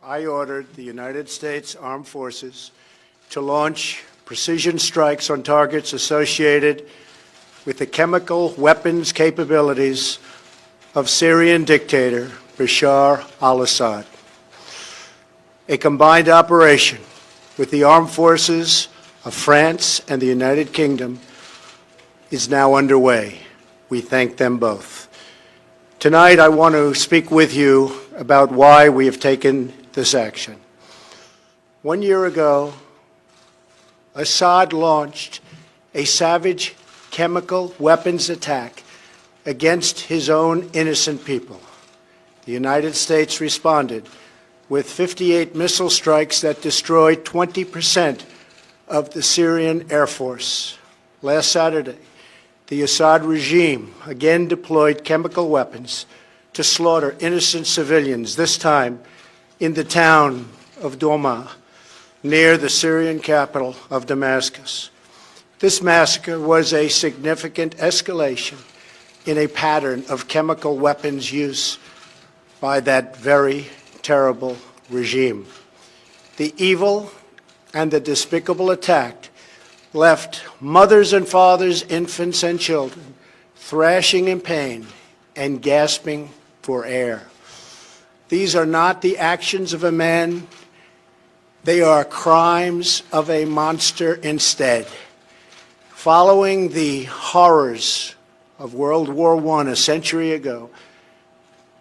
I ordered the United States Armed Forces to launch precision strikes on targets associated with the chemical weapons capabilities of Syrian dictator Bashar al-Assad. A combined operation with the armed forces of France and the United Kingdom is now underway. We thank them both. Tonight, I want to speak with you about why we have taken this action. 1 year ago, Assad launched a savage chemical weapons attack against his own innocent people. The United States responded with 58 missile strikes that destroyed 20% of the Syrian Air Force. Last Saturday, the Assad regime again deployed chemical weapons to slaughter innocent civilians, this time in the town of Douma, near the Syrian capital of Damascus. This massacre was a significant escalation in a pattern of chemical weapons use by that very terrible regime. The evil and the despicable attack left mothers and fathers, infants and children thrashing in pain and gasping for air. These are not the actions of a man. They are crimes of a monster instead. Following the horrors of World War I a century ago,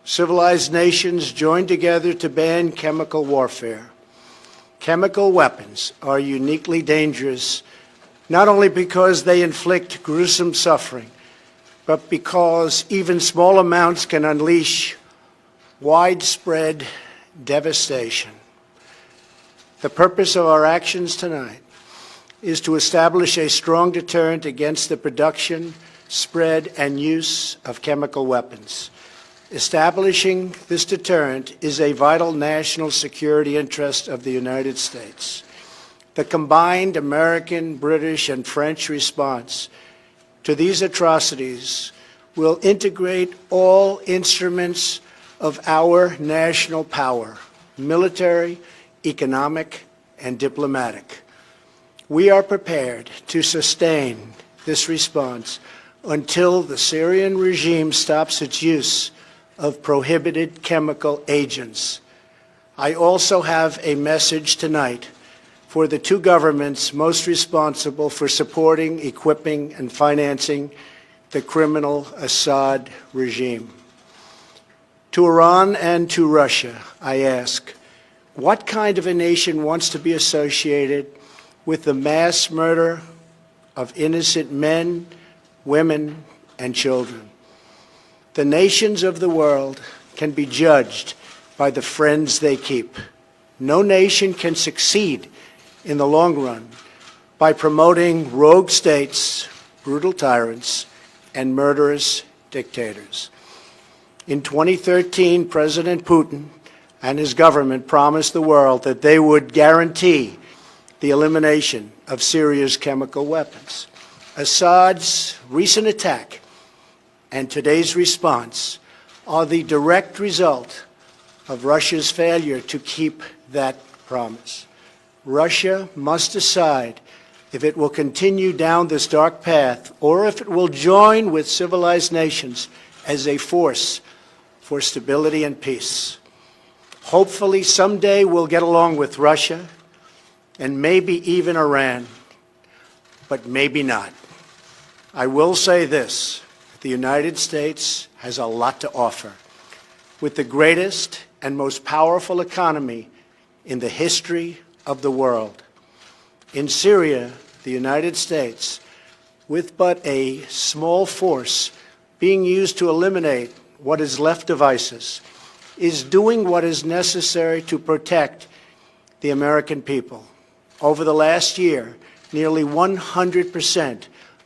civilized nations joined together to ban chemical warfare. Chemical weapons are uniquely dangerous, not only because they inflict gruesome suffering, but because even small amounts can unleash widespread devastation. The purpose of our actions tonight is to establish a strong deterrent against the production, spread, and use of chemical weapons. Establishing this deterrent is a vital national security interest of the United States. The combined American, British, and French response to these atrocities will integrate all instruments of our national power, military, economic, and diplomatic. We are prepared to sustain this response until the Syrian regime stops its use of prohibited chemical agents. I also have a message tonight for the two governments most responsible for supporting, equipping, and financing the criminal Assad regime. To Iran and to Russia, I ask, what kind of a nation wants to be associated with the mass murder of innocent men, women, and children? The nations of the world can be judged by the friends they keep. No nation can succeed in the long run by promoting rogue states, brutal tyrants, and murderous dictators. In 2013, President Putin and his government promised the world that they would guarantee the elimination of Syria's chemical weapons. Assad's recent attack and today's response are the direct result of Russia's failure to keep that promise. Russia must decide if it will continue down this dark path or if it will join with civilized nations as a force for stability and peace. Hopefully, someday we'll get along with Russia and maybe even Iran, but maybe not. I will say this, the United States has a lot to offer. With the greatest and most powerful economy in the history of the world. In Syria, the United States, with but a small force being used to eliminate what is left of ISIS, is doing what is necessary to protect the American people. Over the last year, nearly 100%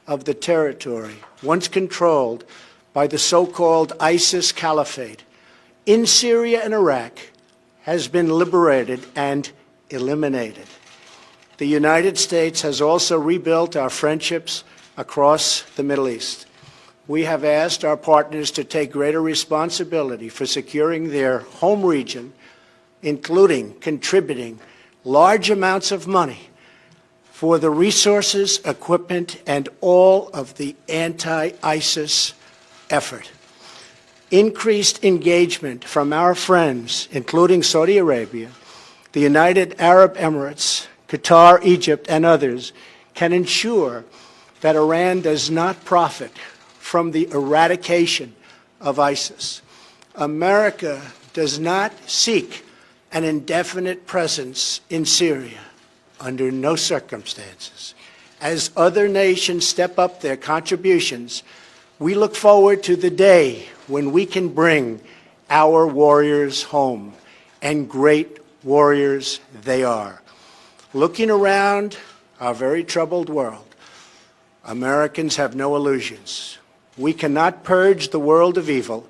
of the territory once controlled by the so-called ISIS Caliphate in Syria and Iraq has been liberated and eliminated. The United States has also rebuilt our friendships across the Middle East. We have asked our partners to take greater responsibility for securing their home region including contributing large amounts of money for the resources, equipment, and all of the anti-ISIS effort. Increased engagement from our friends, including Saudi Arabia, the United Arab Emirates, Qatar, Egypt, and others, can ensure that Iran does not profit from the eradication of ISIS. America does not seek an indefinite presence in Syria under no circumstances. As other nations step up their contributions, we look forward to the day when we can bring our warriors home, and great warriors they are. Looking around our very troubled world, Americans have no illusions. We cannot purge the world of evil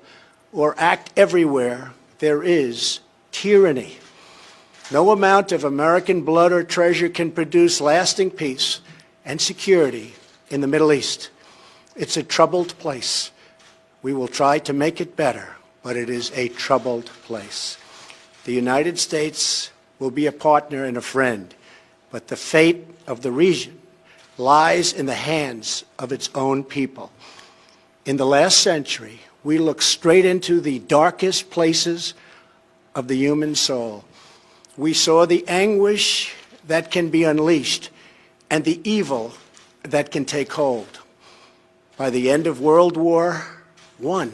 or act everywhere there is tyranny. No amount of American blood or treasure can produce lasting peace and security in the Middle East. It's a troubled place. We will try to make it better, but it is a troubled place. The United States will be a partner and a friend, but the fate of the region lies in the hands of its own people. In the last century, we looked straight into the darkest places of the human soul. We saw the anguish that can be unleashed and the evil that can take hold. By the end of World War I,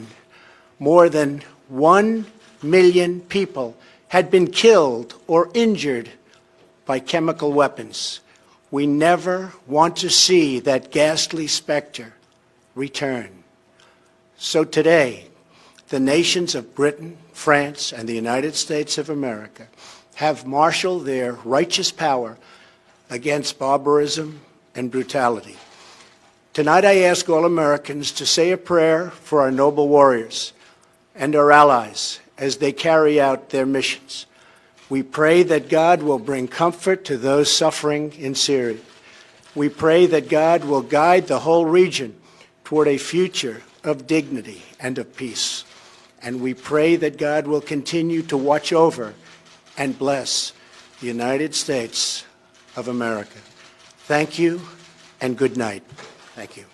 more than 1 million people had been killed or injured by chemical weapons. We never want to see that ghastly specter return. So today, the nations of Britain, France, and the United States of America have marshaled their righteous power against barbarism and brutality. Tonight I ask all Americans to say a prayer for our noble warriors and our allies as they carry out their missions. We pray that God will bring comfort to those suffering in Syria. We pray that God will guide the whole region toward a future of dignity and of peace. And we pray that God will continue to watch over and bless the United States of America. Thank you and good night. Thank you.